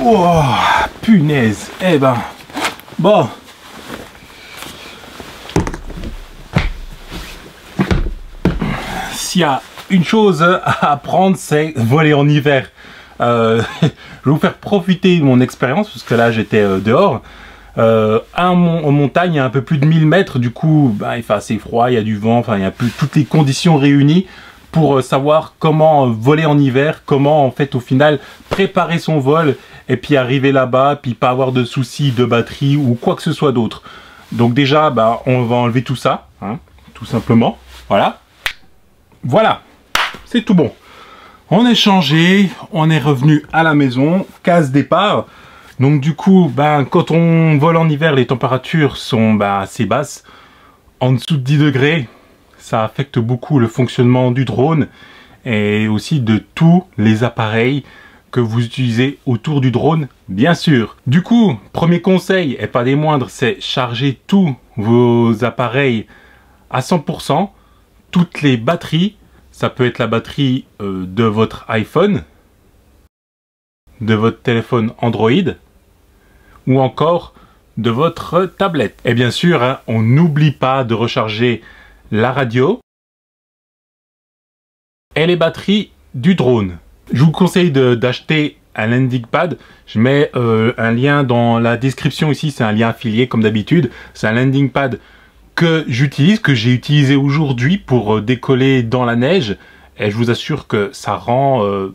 Oh, punaise. Eh ben, bon. S'il y a une chose à apprendre, c'est voler en hiver. Je vais vous faire profiter de mon expérience, parce que là j'étais dehors. En montagne, il y a un peu plus de 1000 mètres, du coup il fait assez froid, il y a du vent, enfin il y a plus toutes les conditions réunies pour savoir comment voler en hiver, comment en fait au final préparer son vol et puis arriver là-bas, puis pas avoir de soucis de batterie ou quoi que ce soit d'autre. Donc déjà, on va enlever tout ça, hein, tout simplement, voilà. Voilà, c'est tout bon. On est changé, on est revenu à la maison, case départ. Donc du coup, quand on vole en hiver, les températures sont assez basses. En dessous de 10 degrés, ça affecte beaucoup le fonctionnement du drone et aussi de tous les appareils que vous utilisez autour du drone, bien sûr. Du coup, premier conseil, et pas des moindres, c'est charger tous vos appareils à 100%. Toutes les batteries, ça peut être la batterie de votre iPhone, de votre téléphone Android, ou encore de votre tablette. Et bien sûr, hein, on n'oublie pas de recharger la radio et les batteries du drone. Je vous conseille d'acheter un landing pad. Je mets un lien dans la description ici, c'est un lien affilié comme d'habitude. C'est un landing pad que j'utilise, que j'ai utilisé aujourd'hui pour décoller dans la neige. Et je vous assure que ça rend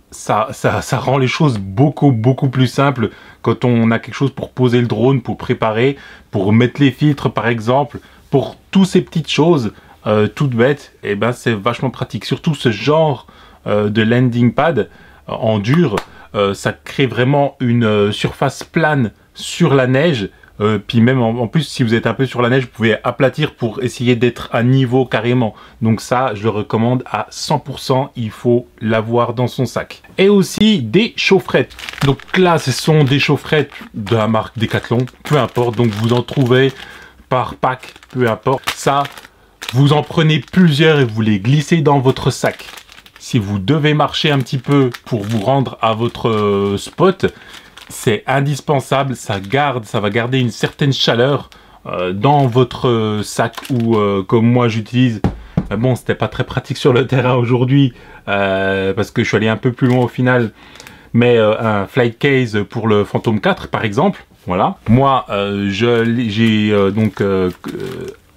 les choses beaucoup plus simples quand on a quelque chose pour poser le drone, pour préparer, pour mettre les filtres par exemple, pour toutes ces petites choses toutes bêtes. Et c'est vachement pratique. Surtout ce genre de landing pad en dur, ça crée vraiment une surface plane sur la neige. Puis même en plus, si vous êtes un peu sur la neige, vous pouvez aplatir pour essayer d'être à niveau carrément. Donc ça, je le recommande à 100%, il faut l'avoir dans son sac. Et aussi des chaufferettes. Donc là, ce sont des chaufferettes de la marque Decathlon, peu importe. Donc vous en trouvez par pack, peu importe. Ça, vous en prenez plusieurs et vous les glissez dans votre sac. Si vous devez marcher un petit peu pour vous rendre à votre spot, c'est indispensable, ça va garder une certaine chaleur dans votre sac ou comme moi j'utilise. Bon, c'était pas très pratique sur le terrain aujourd'hui parce que je suis allé un peu plus loin au final. Mais un flight case pour le Phantom 4 par exemple, voilà. Moi, j'ai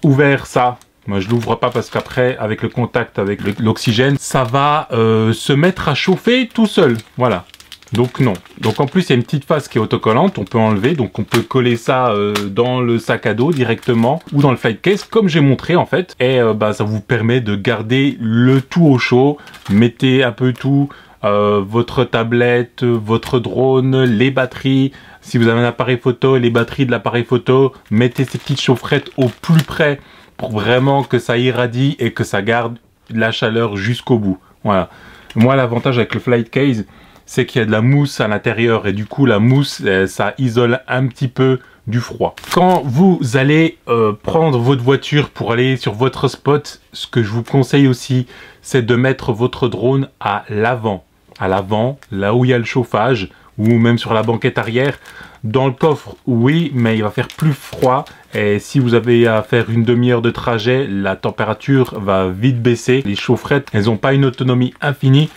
ouvert ça. Moi, je l'ouvre pas parce qu'après, avec le contact avec l'oxygène, ça va se mettre à chauffer tout seul. Voilà. Donc non. Donc en plus, il y a une petite face qui est autocollante, on peut enlever, donc on peut coller ça dans le sac à dos directement ou dans le flight case comme j'ai montré en fait. Et ça vous permet de garder le tout au chaud. Mettez un peu tout, votre tablette, votre drone, les batteries. Si vous avez un appareil photo, les batteries de l'appareil photo, mettez ces petites chaufferettes au plus près pour vraiment que ça irradie et que ça garde la chaleur jusqu'au bout. Voilà. Moi, l'avantage avec le flight case, c'est qu'il y a de la mousse à l'intérieur et du coup la mousse ça isole un petit peu du froid. Quand vous allez prendre votre voiture pour aller sur votre spot, ce que je vous conseille aussi, c'est de mettre votre drone à l'avant. À l'avant, là où il y a le chauffage, ou même sur la banquette arrière. Dans le coffre, oui, mais il va faire plus froid. Et si vous avez à faire une demi-heure de trajet, la température va vite baisser. Les chaufferettes, elles n'ont pas une autonomie infinie.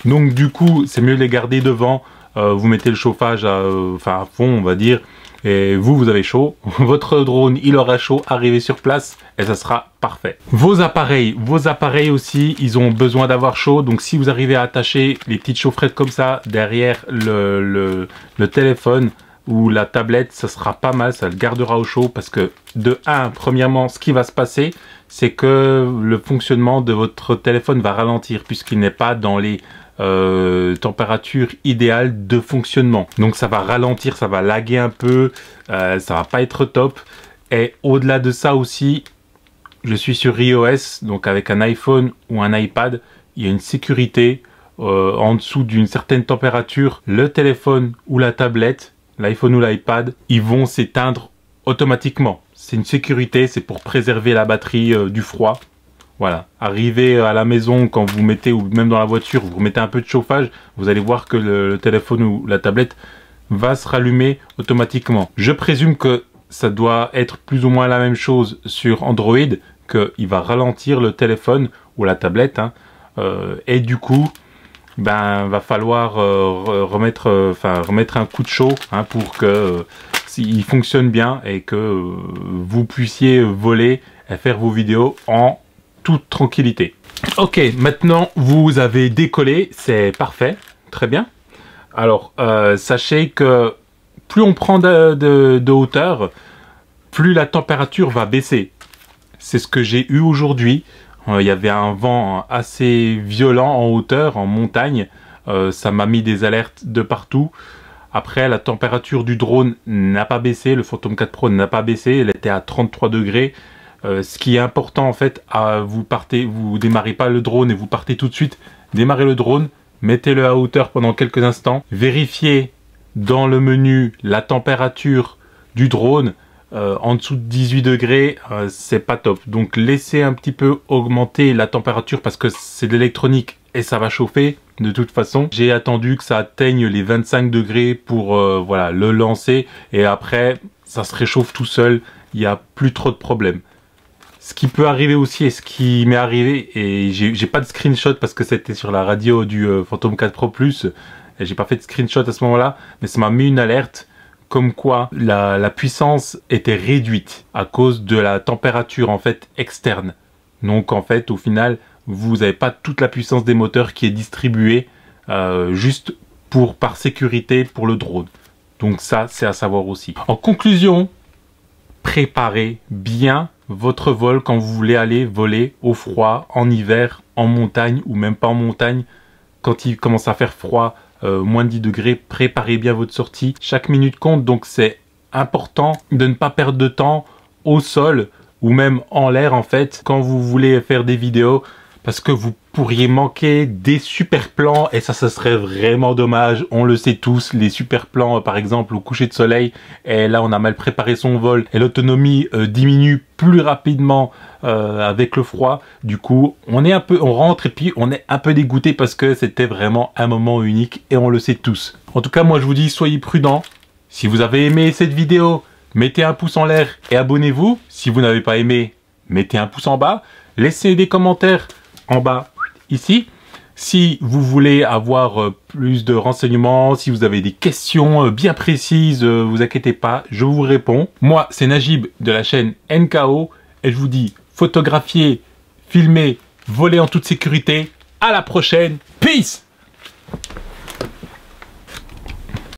Donc du coup, c'est mieux de les garder devant. Vous mettez le chauffage à fond, on va dire. Et vous avez chaud. Votre drone, il aura chaud. Arrivé sur place et ça sera parfait. Vos appareils aussi, ils ont besoin d'avoir chaud. Donc si vous arrivez à attacher les petites chaufferettes comme ça derrière le téléphone ou la tablette, ça sera pas mal. Ça le gardera au chaud parce que premièrement, ce qui va se passer, c'est que le fonctionnement de votre téléphone va ralentir puisqu'il n'est pas dans les température idéale de fonctionnement. Donc ça va ralentir, ça va laguer un peu, ça va pas être top. Et au-delà de ça aussi, je suis sur iOS, donc avec un iPhone ou un iPad, il y a une sécurité en dessous d'une certaine température. Le téléphone ou la tablette, l'iPhone ou l'iPad, ils vont s'éteindre automatiquement. C'est une sécurité, c'est pour préserver la batterie du froid. Voilà, arrivé à la maison, quand vous mettez, ou même dans la voiture, vous mettez un peu de chauffage, vous allez voir que le téléphone ou la tablette va se rallumer automatiquement. Je présume que ça doit être plus ou moins la même chose sur Android, qu'il va ralentir le téléphone ou la tablette, hein, et du coup, ben, va falloir remettre un coup de chaud, hein, pour que il fonctionne bien et que vous puissiez voler et faire vos vidéos en toute tranquillité. Ok, maintenant vous avez décollé, c'est parfait, très bien. Alors, sachez que plus on prend de hauteur, plus la température va baisser. C'est ce que j'ai eu aujourd'hui. Il y avait un vent assez violent en hauteur, en montagne. Ça m'a mis des alertes de partout. Après, la température du drone n'a pas baissé. Le Phantom 4 Pro n'a pas baissé. Elle était à 33 degrés. Ce qui est important, en fait, vous démarrez pas le drone et vous partez tout de suite. Démarrez le drone, mettez-le à hauteur pendant quelques instants. Vérifiez dans le menu la température du drone. En dessous de 18 degrés, c'est pas top. Donc laissez un petit peu augmenter la température parce que c'est de l'électronique et ça va chauffer de toute façon. J'ai attendu que ça atteigne les 25 degrés pour voilà, le lancer et après ça se réchauffe tout seul. Il n'y a plus trop de problèmes. Ce qui peut arriver aussi et ce qui m'est arrivé, et j'ai pas de screenshot parce que c'était sur la radio du Phantom 4 Pro Plus et j'ai pas fait de screenshot à ce moment-là, mais ça m'a mis une alerte comme quoi la puissance était réduite à cause de la température en fait externe. Donc en fait au final vous n'avez pas toute la puissance des moteurs qui est distribuée juste par sécurité pour le drone. Donc ça c'est à savoir aussi. En conclusion, préparez bien votre vol quand vous voulez aller voler au froid, en hiver, en montagne ou même pas en montagne. Quand il commence à faire froid, moins de 10 degrés, préparez bien votre sortie. Chaque minute compte, donc c'est important de ne pas perdre de temps au sol ou même en l'air en fait quand vous voulez faire des vidéos parce que vous pourriez manquer des super plans et ça serait vraiment dommage. On le sait tous, les super plans par exemple au coucher de soleil et là on a mal préparé son vol et l'autonomie diminue plus rapidement avec le froid. Du coup on rentre et puis on est un peu dégoûté parce que c'était vraiment un moment unique et on le sait tous. En tout cas moi je vous dis soyez prudents. Si vous avez aimé cette vidéo, mettez un pouce en l'air et abonnez-vous. Si vous n'avez pas aimé, mettez un pouce en bas. Laissez des commentaires en bas ici. Si vous voulez avoir plus de renseignements, si vous avez des questions bien précises, vous inquiétez pas, je vous réponds. Moi, c'est Najib de la chaîne NKO et je vous dis photographier, filmer, voler en toute sécurité. À la prochaine. Peace!